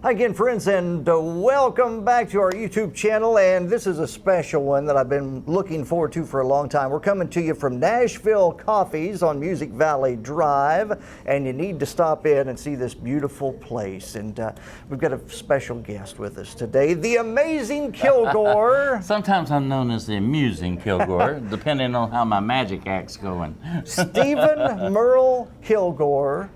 Hi again, friends, and welcome back to our YouTube channel. And this is a special one that I've been looking forward to for a long time. We're coming to you from Nashville Coffees on Music Valley Drive, and you need to stop in and see this beautiful place. And we've got a special guest with us today, the Amazing Kilgore. Sometimes I'm known as the Amusing Kilgore, depending on how my magic act's going. Stephen Merle Kilgore.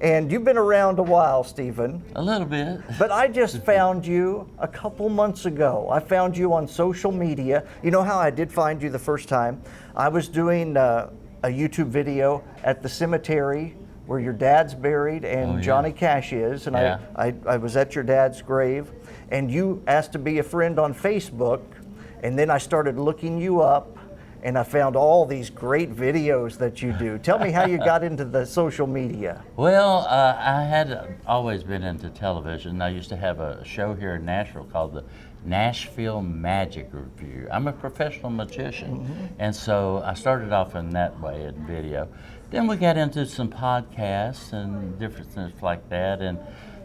And you've been around a while, Stephen. A little bit. But I just found you a couple months ago. I found you on social media. You know how I did find you the first time? I was doing a YouTube video at the cemetery where your dad's buried and Johnny Cash is. And I was at your dad's grave. And you asked to be a friend on Facebook. And then I started looking you up. And I found all these great videos that you do. Tell me how you got into the social media. Well, I had always been into television. I used to have a show here in Nashville called the Nashville Magic Review. I'm a professional magician, and so I started off in that way in video. Then we got into some podcasts and different things like that, and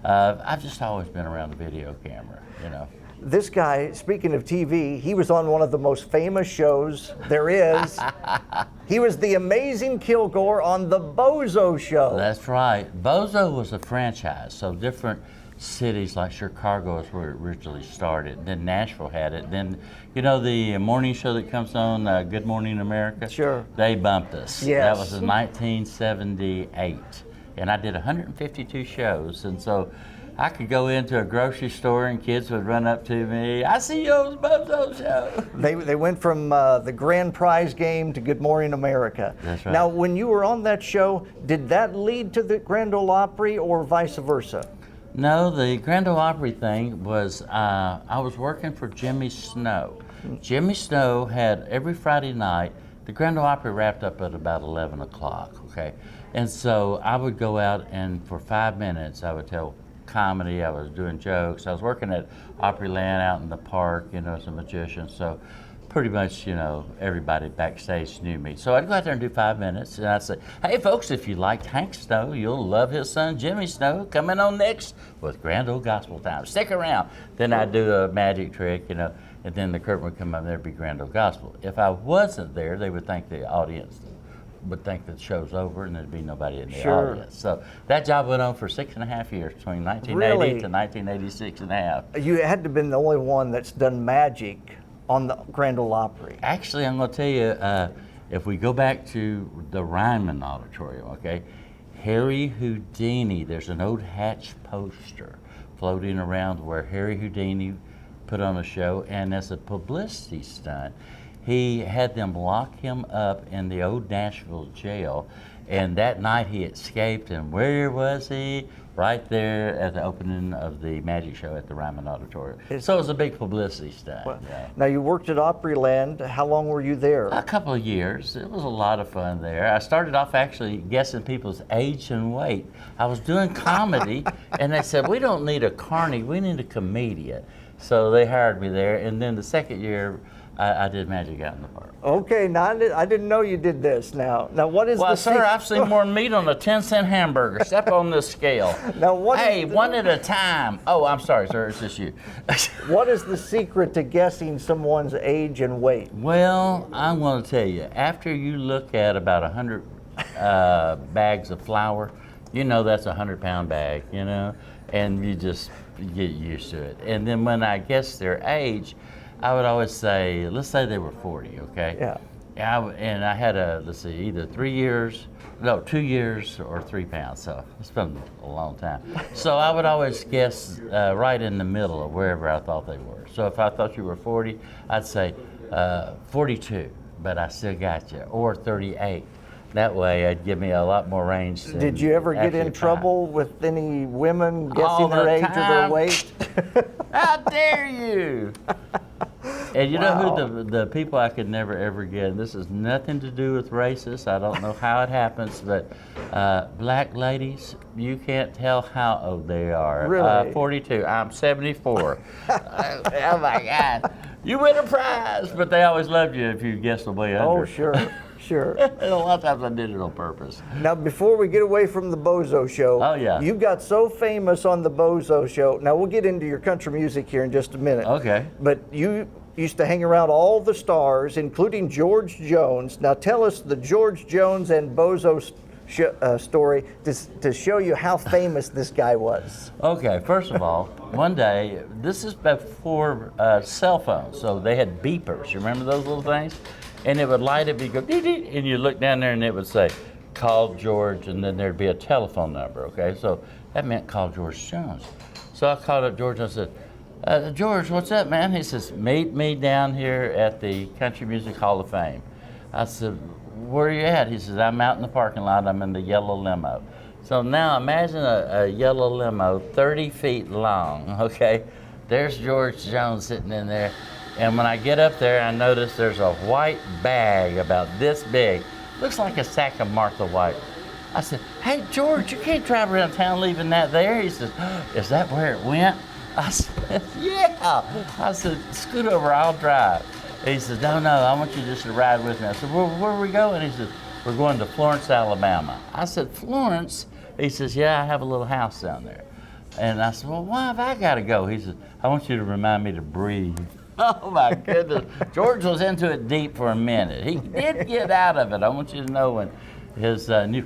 I've just always been around the video camera, you know. This guy, speaking of TV, he was on one of the most famous shows there is. He was the Amazing Kilgore on the Bozo show. That's right. Bozo was a franchise, so different cities like Chicago is where it originally started. Then Nashville had it. Then, you know, the morning show that comes on, Good Morning America? Sure. They bumped us. Yes. That was in 1978. And I did 152 shows, and so I could go into a grocery store and kids would run up to me, I see you on the Bozo show. They went from the grand prize game to Good Morning America. That's right. Now, when you were on that show, did that lead to the Grand Ole Opry or vice versa? No, the Grand Ole Opry thing was, I was working for Jimmy Snow. Jimmy Snow had every Friday night, the Grand Ole Opry wrapped up at about 11 o'clock, okay? And so I would go out and for 5 minutes I would tell comedy, I was doing jokes. I was working at Opryland out in the park, you know, as a magician. So pretty much, you know, everybody backstage knew me. So I'd go out there and do 5 minutes and I'd say, hey folks, if you liked Hank Snow, you'll love his son Jimmy Snow coming on next with Grand Ole Gospel Time. Stick around. Then I'd do a magic trick, you know, and then the curtain would come up and there'd be Grand Ole Gospel. If I wasn't there, they would think the audience would think that the show's over and there'd be nobody in the audience. So that job went on for 6.5 years, between 1980 to 1986 and a half. You had to have been the only one that's done magic on the Grand Ole Opry. Actually, I'm gonna tell you, if we go back to the Ryman Auditorium, okay, Harry Houdini, there's an old Hatch poster floating around where Harry Houdini put on a show, and as a publicity stunt, he had them lock him up in the old Nashville jail, and that night he escaped, and where was he? Right there at the opening of the magic show at the Ryman Auditorium. So it was a big publicity stunt. Well, yeah. Now you worked at Opryland. How long were you there? A couple of years. It was a lot of fun there. I started off actually guessing people's age and weight. I was doing comedy, and they said, we don't need a carny, we need a comedian. So they hired me there, and then the second year, I did magic out in the park. Okay, now I didn't know you did this. Now what is well, the sir, I've seen more meat on a 10-cent hamburger. Step on this scale. Now what? Hey, one at a time. Oh, I'm sorry, sir. It's just you. What is the secret to guessing someone's age and weight? Well, I'm going to tell you. After you look at about 100 bags of flour, you know that's a 100-pound bag. You know, and you just get used to it. And then when I guess their age, I would always say, let's say they were 40, okay? Yeah. And I had let's see, either 2 years or 3 pounds, so it's been a long time. So I would always guess right in the middle of wherever I thought they were. So if I thought you were 40, I'd say 42, but I still got you, or 38. That way, it'd give me a lot more range. Did you ever get in trouble with any women guessing their age or their weight? How dare you! And you know who the people I could never ever get, and this has nothing to do with racist, I don't know how it happens, but black ladies, you can't tell how old they are. Really? 42, I'm 74. Oh my God. You win a prize, but they always loved you if you guessed the way under. Oh, sure. Sure. And a lot of times I did it on purpose. Now, before we get away from the Bozo show, Oh, yeah. you got so famous on the Bozo show. Now, we'll get into your country music here in just a minute. Okay. But you used to hang around all the stars, including George Jones. Now, tell us the George Jones and Bozo story to show you how famous this guy was. Okay, first of all, one day, this is before cell phones, so they had beepers. You remember those little things? And it would light up, you go, dee dee, and you look down there and it would say, call George, and then there'd be a telephone number, okay? So that meant call George Jones. So I called up George and I said, George, what's up, man? He says, meet me down here at the Country Music Hall of Fame. I said, where are you at? He says, I'm out in the parking lot, I'm in the yellow limo. So now imagine a yellow limo, 30 feet long, okay? There's George Jones sitting in there. And when I get up there, I notice there's a white bag about this big. Looks like a sack of Martha White. I said, hey, George, you can't drive around town leaving that there. He says, is that where it went? I said, yeah. I said, scoot over, I'll drive. He says, no, I want you just to ride with me. I said, well, where are we going? He said, we're going to Florence, Alabama. I said, Florence? He says, yeah, I have a little house down there. And I said, well, why have I got to go? He said, I want you to remind me to breathe. Oh, my goodness. George was into it deep for a minute. He did get out of it. I want you to know when his new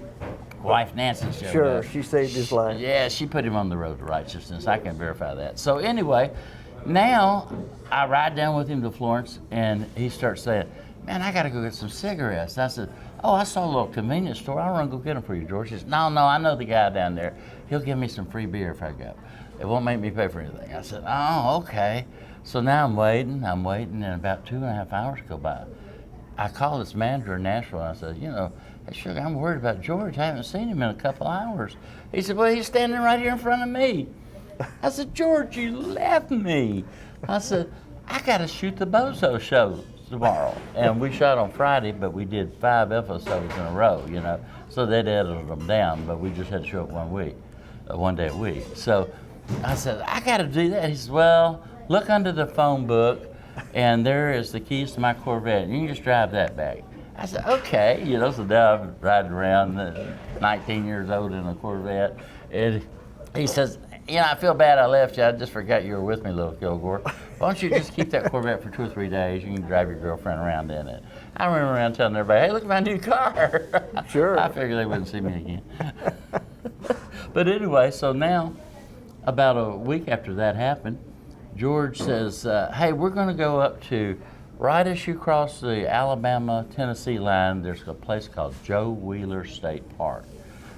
wife, Nancy, showed up. Sure, she saved his life. Yeah, she put him on the road to righteousness. I can verify that. So anyway, now I ride down with him to Florence, and he starts saying, man, I got to go get some cigarettes. I said, oh, I saw a little convenience store. I'll run go get them for you, George. He said, no, I know the guy down there. He'll give me some free beer if I go. It won't make me pay for anything. I said, oh, okay. So now I'm waiting, and about 2.5 hours go by. I called this manager in Nashville, and I said, you know, hey, sugar, I'm worried about George. I haven't seen him in a couple hours. He said, well, he's standing right here in front of me. I said, George, you left me. I said, I got to shoot the Bozo show tomorrow. And we shot on Friday, but we did 5 episodes in a row, you know. So they'd edited them down, but we just had to show it one day a week. So I said, I got to do that. He said, well, look under the phone book, and there is the keys to my Corvette. You can just drive that back. I said, okay. You know, so now I'm riding around, 19 years old in a Corvette. And he says, you know, I feel bad I left you. I just forgot you were with me, little Kilgore. Why don't you just keep that Corvette for 2 or 3 days? You can drive your girlfriend around in it. I ran around telling everybody, hey, look at my new car. Sure. I figured they wouldn't see me again. But anyway, so now, about a week after that happened, George says, hey, we're going to go up to, right as you cross the Alabama-Tennessee line, there's a place called Joe Wheeler State Park.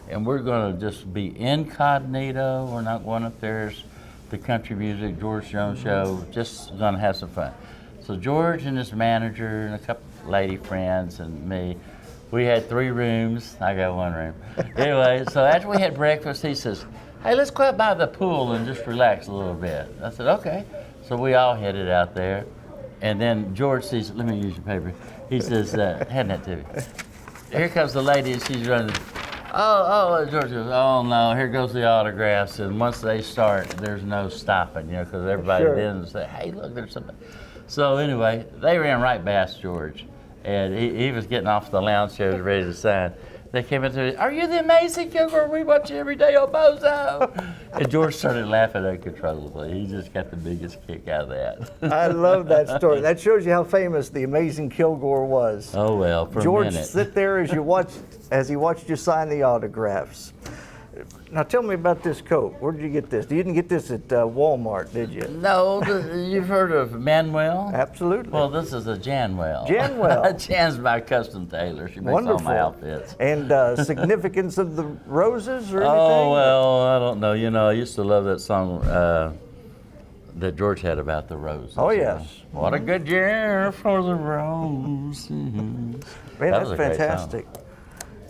And we're going to just be incognito. We're not going up there as the country music, George Jones show, just going to have some fun. So George and his manager and a couple lady friends and me, we had 3 rooms. I got 1 room. Anyway, so after we had breakfast, he says, hey, let's go out by the pool and just relax a little bit. I said, okay. So we all headed out there. And then George sees, let me use your paper. He says, hand that to me. Here comes the lady and she's running. George goes, oh no, here goes the autographs. And once they start, there's no stopping, you know, because everybody then will say, hey, look, there's somebody. So anyway, they ran right past George. And he was getting off the lounge chair, was ready to sign. They came into it, are you the Amazing Kilgore? We watch you every day on Bozo. And George started laughing uncontrollably. He just got the biggest kick out of that. I love that story. That shows you how famous the Amazing Kilgore was. Oh, well, for George, a minute. sit there as he watched you sign the autographs. Now tell me about this coat. Where did you get this? You didn't get this at Walmart, did you? No, you've heard of Manuel? Absolutely. Well, this is a Janwell. Janwell. Jan's my custom tailor. She makes all my outfits. And significance of the roses or anything? Oh, well, I don't know. You know, I used to love that song that George had about the roses. Oh, yes. What a good year for the roses. Man, that's fantastic.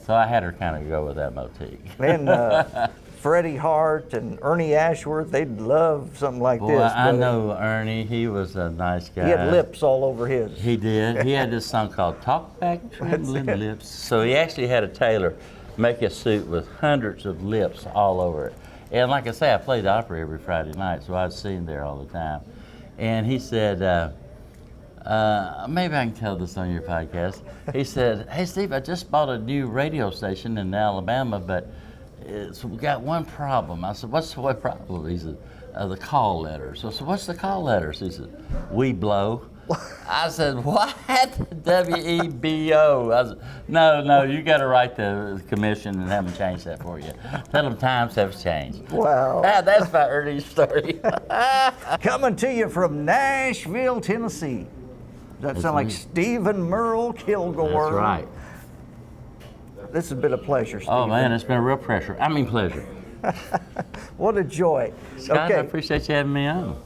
So I had her kind of go with that motif. Man, Freddie Hart and Ernie Ashworth, they'd love something like Boy, this. I know Ernie. He was a nice guy. He had lips all over his. He did. He had this song called Talk Back Trembling Lips. So he actually had a tailor make a suit with hundreds of lips all over it. And like I say, I played Opry every Friday night, so I'd see him there all the time. And he said, maybe I can tell this on your podcast. He said, "Hey Steve, I just bought a new radio station in Alabama, but we got one problem." I said, "What's the what problem?" He said, "The call letters." I said, "What's the call letters?" He said, "We blow." I said, "What? WEBO?" I said, No, you got to write the commission and have them change that for you. Tell them times have changed." Wow. That's my early story. Coming to you from Nashville, Tennessee. Does that sound like me. Stephen Merle Kilgore? That's right. This has been a pleasure, Stephen. Oh man, it's been a real pleasure. What a joy. Scott, I Okay. appreciate you having me on.